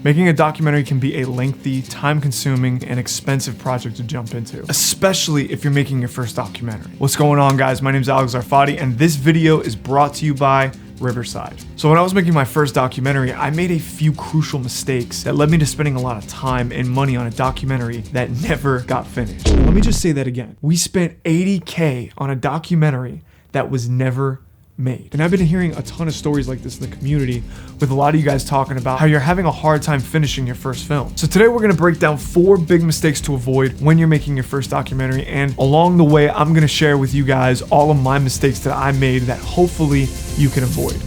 Making a documentary can be a lengthy, time-consuming, and expensive project to jump into, especially if you're making your first documentary. What's going on, guys? My name is Zarfati, and this video is brought to you by Riverside. So when I was making my first documentary, I made a few crucial mistakes that led me to spending a lot of time and money on a documentary that never got finished. Let me just say that again. We spent $80K on a documentary that was never made. And I've been hearing a ton of stories like this in the community with a lot of you guys talking about how you're having a hard time finishing your first film. So today we're gonna break down 4 big mistakes to avoid when you're making your first documentary. And along the way, I'm gonna share with you guys all of my mistakes that I made that hopefully you can avoid.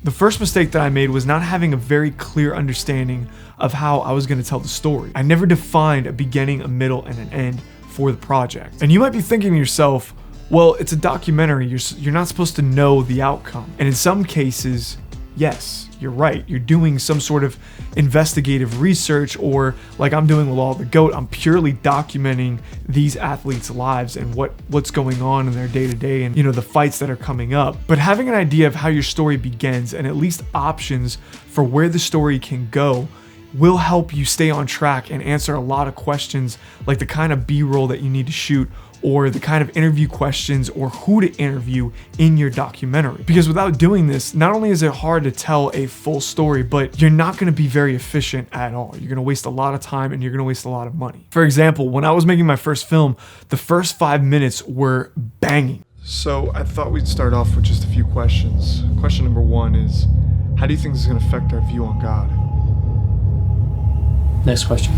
The first mistake that I made was not having a very clear understanding of how I was gonna tell the story. I never defined a beginning, a middle, and an end for the project. And you might be thinking to yourself, well, it's a documentary, you're not supposed to know the outcome. And in some cases, yes, you're right. You're doing some sort of investigative research, or like I'm doing with All the GOAT, I'm purely documenting these athletes' lives and what's going on in their day-to-day and, the fights that are coming up. But having an idea of how your story begins and at least options for where the story can go will help you stay on track and answer a lot of questions, like the kind of B-roll that you need to shoot, or the kind of interview questions, or who to interview in your documentary. Because without doing this, not only is it hard to tell a full story, but you're not gonna be very efficient at all. You're gonna waste a lot of time and you're gonna waste a lot of money. For example, when I was making my first film, the first 5 minutes were banging. So I thought we'd start off with just a few questions. Question number 1 is, how do you think this is gonna affect our view on God? Next question.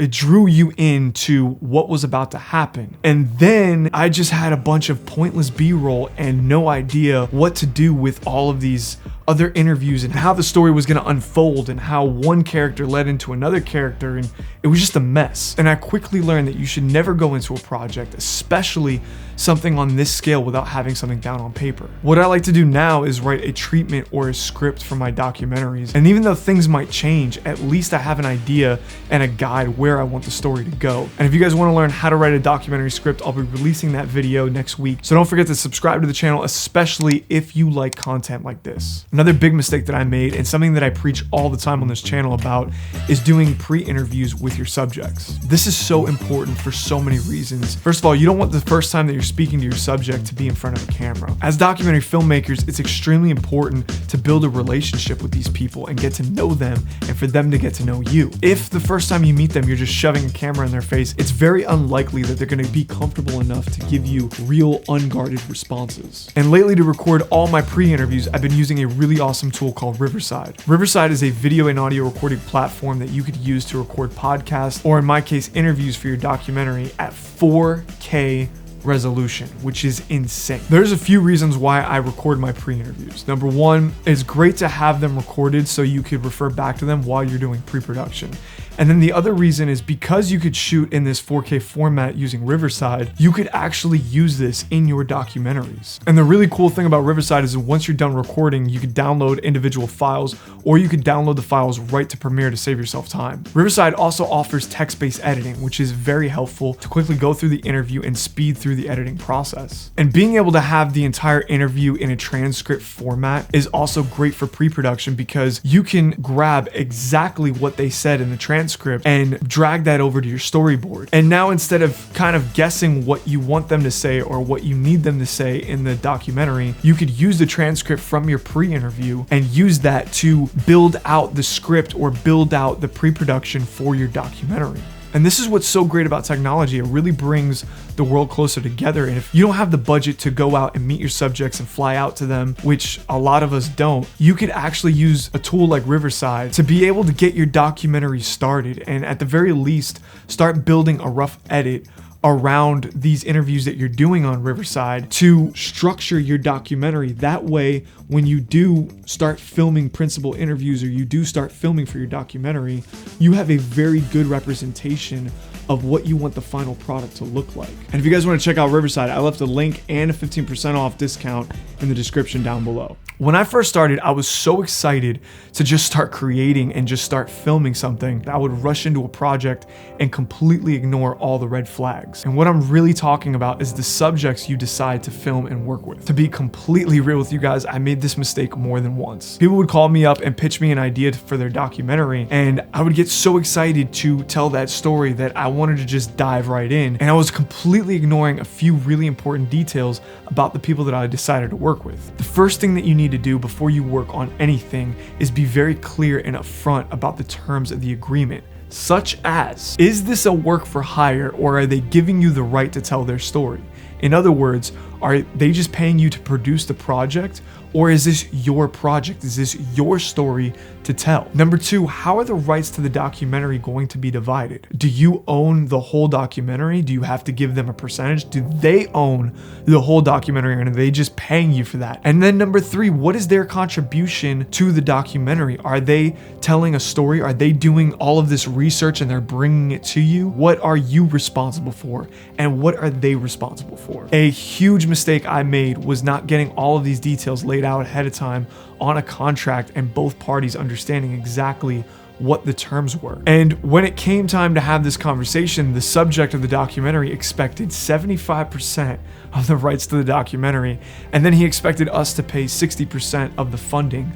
It drew you into what was about to happen. And then I just had a bunch of pointless B-roll and no idea what to do with all of these other interviews and how the story was gonna unfold and how one character led into another character, and it was just a mess. And I quickly learned that you should never go into a project, especially something on this scale, without having something down on paper. What I like to do now is write a treatment or a script for my documentaries. And even though things might change, at least I have an idea and a guide where I want the story to go. And if you guys wanna learn how to write a documentary script, I'll be releasing that video next week. So don't forget to subscribe to the channel, especially if you like content like this. Another big mistake that I made, and something that I preach all the time on this channel about, is doing pre-interviews with your subjects. This is so important for so many reasons. First of all, you don't want the first time that you're speaking to your subject to be in front of a camera. As documentary filmmakers, it's extremely important to build a relationship with these people and get to know them, and for them to get to know you. If the first time you meet them, you're just shoving a camera in their face, it's very unlikely that they're gonna be comfortable enough to give you real, unguarded responses. And lately, to record all my pre-interviews, I've been using a really awesome tool called Riverside. Riverside is a video and audio recording platform that you could use to record podcasts, or in my case, interviews for your documentary at 4K resolution, which is insane. There's a few reasons why I record my pre-interviews. Number 1, it's great to have them recorded so you could refer back to them while you're doing pre-production. And then the other reason is because you could shoot in this 4K format using Riverside, you could actually use this in your documentaries. And the really cool thing about Riverside is that once you're done recording, you could download individual files, or you could download the files right to Premiere to save yourself time. Riverside also offers text-based editing, which is very helpful to quickly go through the interview and speed through the editing process. And being able to have the entire interview in a transcript format is also great for pre-production, because you can grab exactly what they said in the transcript and drag that over to your storyboard. And now, instead of kind of guessing what you want them to say or what you need them to say in the documentary, you could use the transcript from your pre-interview and use that to build out the script or build out the pre-production for your documentary. And this is what's so great about technology. It really brings the world closer together. And if you don't have the budget to go out and meet your subjects and fly out to them, which a lot of us don't, you could actually use a tool like Riverside to be able to get your documentary started, and at the very least, start building a rough edit around these interviews that you're doing on Riverside to structure your documentary. That way, when you do start filming principal interviews, or you do start filming for your documentary, you have a very good representation of what you want the final product to look like. And if you guys want to check out Riverside, I left a link and a 15% off discount in the description down below. When I first started, I was so excited to just start creating and just start filming something. I would rush into a project and completely ignore all the red flags. And what I'm really talking about is the subjects you decide to film and work with. To be completely real with you guys, I made this mistake more than once. People would call me up and pitch me an idea for their documentary, and I would get so excited to tell that story that I wanted to just dive right in, and I was completely ignoring a few really important details about the people that I decided to work with. The first thing that you need to do before you work on anything is be very clear and upfront about the terms of the agreement, such as, is this a work for hire, or are they giving you the right to tell their story? In other words, are they just paying you to produce the project, or is this your project? Is this your story to tell? Number two, how are the rights to the documentary going to be divided? Do you own the whole documentary? Do you have to give them a percentage? Do they own the whole documentary, and are they just paying you for that? And then number three, what is their contribution to the documentary? Are they telling a story? Are they doing all of this research and they're bringing it to you? What are you responsible for? And what are they responsible for? A huge mistake I made was not getting all of these details laid out ahead of time on a contract and both parties understanding exactly what the terms were. And when it came time to have this conversation, the subject of the documentary expected 75% of the rights to the documentary, and then he expected us to pay 60% of the funding,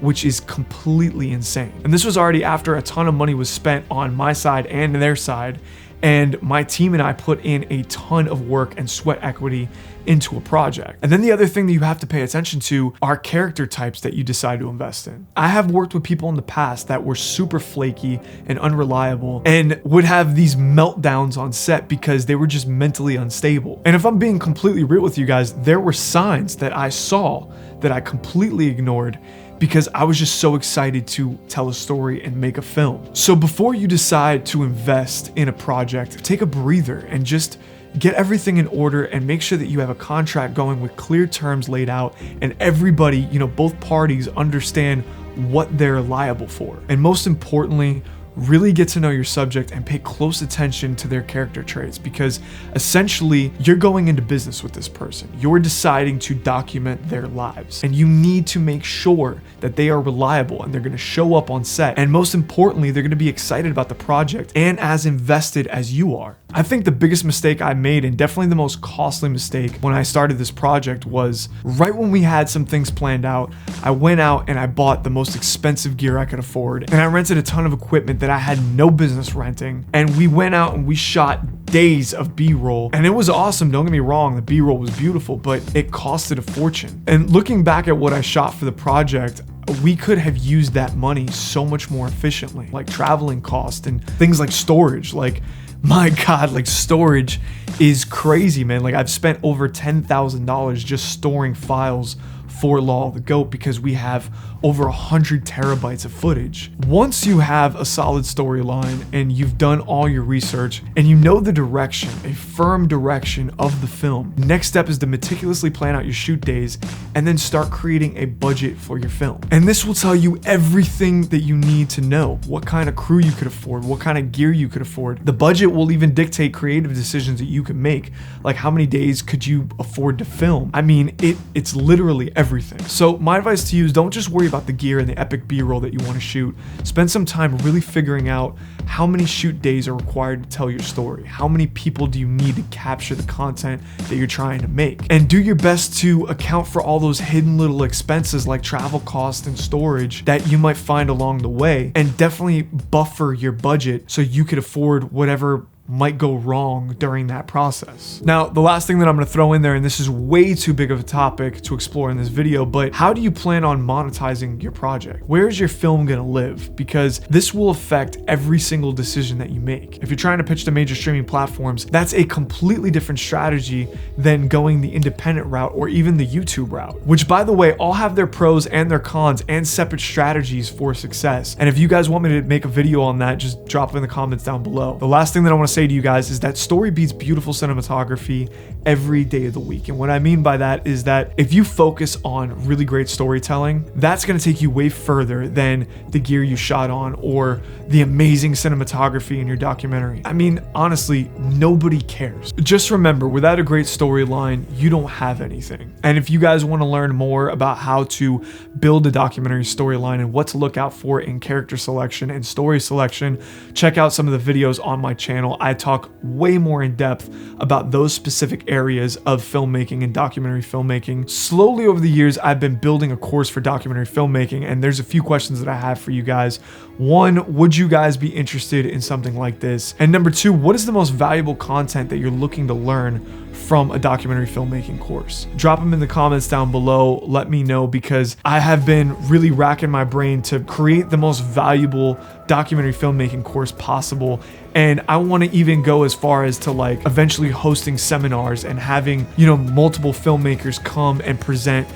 which is completely insane. And this was already after a ton of money was spent on my side and their side, and my team and I put in a ton of work and sweat equity into a project. And then the other thing that you have to pay attention to are character types that you decide to invest in. I have worked with people in the past that were super flaky and unreliable and would have these meltdowns on set because they were just mentally unstable. And if I'm being completely real with you guys, there were signs that I saw that I completely ignored because I was just so excited to tell a story and make a film. So before you decide to invest in a project, take a breather and just get everything in order and make sure that you have a contract going with clear terms laid out and everybody, both parties understand what they're liable for. And most importantly, really get to know your subject and pay close attention to their character traits, because essentially you're going into business with this person. You're deciding to document their lives, and you need to make sure that they are reliable and they're going to show up on set. And most importantly, they're going to be excited about the project and as invested as you are. I think the biggest mistake I made, and definitely the most costly mistake when I started this project, was right when we had some things planned out, I went out and I bought the most expensive gear I could afford, and I rented a ton of equipment that I had no business renting, and we went out and we shot days of B-roll, and it was awesome. Don't get me wrong, the B-roll was beautiful, but it costed a fortune. And looking back at what I shot for the project, we could have used that money so much more efficiently, like traveling cost and things like storage. Like, my God, like storage is crazy, man. Like, I've spent over $10,000 just storing files for Law of the Goat because we have over 100 terabytes of footage. Once you have a solid storyline and you've done all your research and you know the direction, a firm direction of the film, next step is to meticulously plan out your shoot days and then start creating a budget for your film. And this will tell you everything that you need to know: what kind of crew you could afford, what kind of gear you could afford. The budget will even dictate creative decisions that you can make, like how many days could you afford to film. I mean, it's literally everything. So my advice to you is don't just worry about the gear and the epic B-roll that you want to shoot. Spend some time really figuring out how many shoot days are required to tell your story. How many people do you need to capture the content that you're trying to make? And do your best to account for all those hidden little expenses like travel costs and storage that you might find along the way, and definitely buffer your budget so you could afford whatever might go wrong during that process. Now, the last thing that I'm going to throw in there, and this is way too big of a topic to explore in this video, but how do you plan on monetizing your project? Where's your film going to live? Because this will affect every single decision that you make. If you're trying to pitch to major streaming platforms, that's a completely different strategy than going the independent route or even the YouTube route, which, by the way, all have their pros and their cons and separate strategies for success. And if you guys want me to make a video on that, just drop it in the comments down below. The last thing that I want to say to you guys is that story beats beautiful cinematography every day of the week. And what I mean by that is that if you focus on really great storytelling, that's going to take you way further than the gear you shot on or the amazing cinematography in your documentary. I mean, honestly, nobody cares. Just remember, without a great storyline, you don't have anything. And if you guys want to learn more about how to build a documentary storyline and what to look out for in character selection and story selection, check out some of the videos on my channel. I talk way more in depth about those specific areas of filmmaking and documentary filmmaking. Slowly over the years, I've been building a course for documentary filmmaking, and there's a few questions that I have for you guys. One, would you guys be interested in something like this? And number two, what is the most valuable content that you're looking to learn from a documentary filmmaking course? Drop them in the comments down below. Let me know, because I have been really racking my brain to create the most valuable documentary filmmaking course possible. And I want to even go as far as to like eventually hosting seminars and having, multiple filmmakers come and present,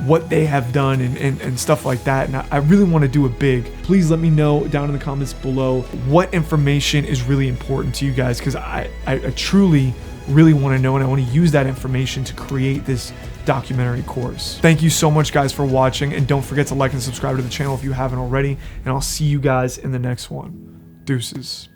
what they have done and stuff like that. And I really want to do it big. Please let me know down in the comments below what information is really important to you guys, because I truly really want to know, and I want to use that information to create this documentary course. Thank you so much, guys, for watching, and don't forget to like and subscribe to the channel if you haven't already, and I'll see you guys in the next one. Deuces.